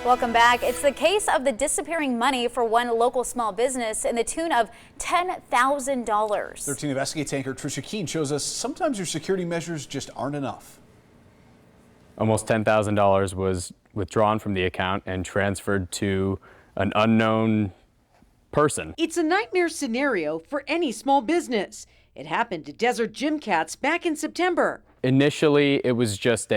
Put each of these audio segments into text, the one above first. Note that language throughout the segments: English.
Welcome back. It's the case of the disappearing money for one local small business in the tune of $10,000. 13 Investigates Anchor Tricia Kean shows us sometimes your security measures just aren't enough. Almost $10,000 was withdrawn from the account and transferred to an unknown person. It's a nightmare scenario for any small business. It happened to Desert Gym Cats back in September. Initially, it was just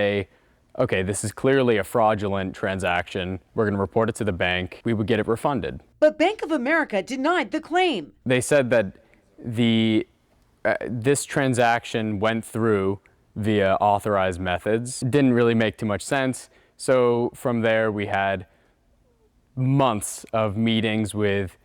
okay, this is clearly a fraudulent transaction. We're going to report it to the bank. We would get it refunded. But Bank of America denied the claim. They said that this transaction went through via authorized methods. It didn't really make too much sense. So from there, we had months of meetings with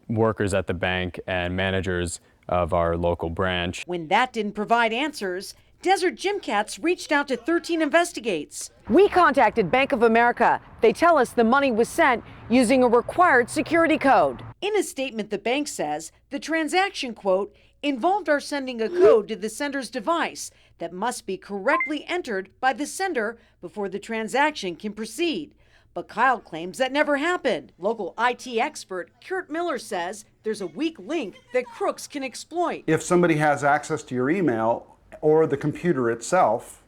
workers at the bank and managers of our local branch. When that didn't provide answers, Desert Gym Cats reached out to 13 Investigates. We contacted Bank of America. They tell us the money was sent using a required security code. In a statement, the bank says the transaction, quote, involved our sending a code to the sender's device that must be correctly entered by the sender before the transaction can proceed. But Kyle claims that never happened. Local IT expert Kurt Miller says there's a weak link that crooks can exploit. If somebody has access to your email or the computer itself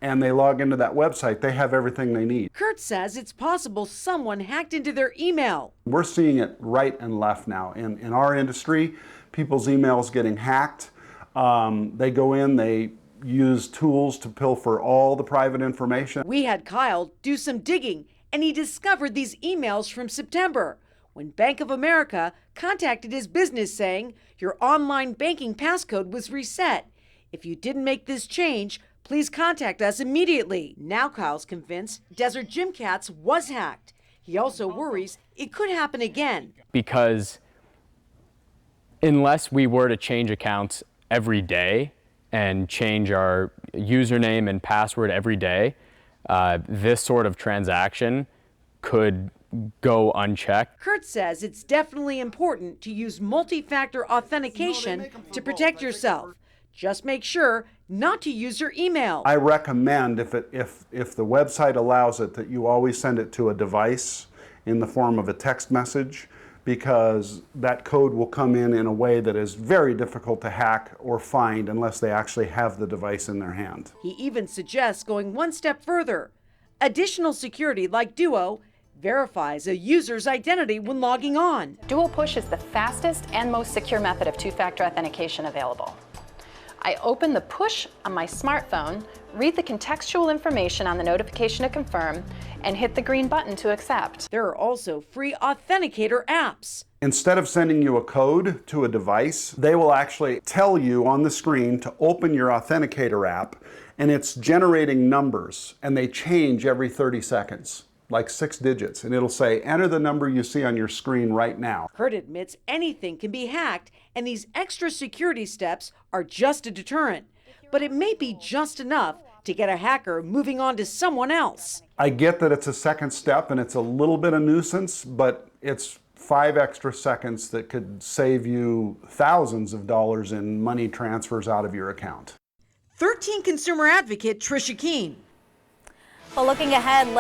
and they log into that website, they have everything they need. Kurt says it's possible someone hacked into their email. We're seeing it right and left now. In our industry, people's emails getting hacked. They go in, they use tools to pilfer all the private information. We had Kyle do some digging, and he discovered these emails from September when Bank of America contacted his business saying your online banking passcode was reset. If you didn't make this change, please contact us immediately. Now Kyle's convinced Desert Gym Cats was hacked. He also worries it could happen again. Because unless we were to change accounts every day and change our username and password every day, this sort of transaction could go unchecked. Kurt says it's definitely important to use multi-factor authentication to protect yourself. Just make sure not to use your email. I recommend, if the website allows it, that you always send it to a device in the form of a text message, because that code will come in a way that is very difficult to hack or find unless they actually have the device in their hand. He even suggests going one step further. Additional security like Duo verifies a user's identity when logging on. Duo Push is the fastest and most secure method of two-factor authentication available. I open the push on my smartphone, read the contextual information on the notification to confirm, and hit the green button to accept. There are also free authenticator apps. Instead of sending you a code to a device, they will actually tell you on the screen to open your authenticator app, and it's generating numbers, and they change every 30 seconds. Like 6 digits, and it'll say, enter the number you see on your screen right now. Kurt admits anything can be hacked, and these extra security steps are just a deterrent. But it may be just enough to get a hacker moving on to someone else. I get that it's a second step and it's a little bit of nuisance, but it's 5 extra seconds that could save you thousands of dollars in money transfers out of your account. 13 consumer advocate Tricia Kean. Well, looking ahead,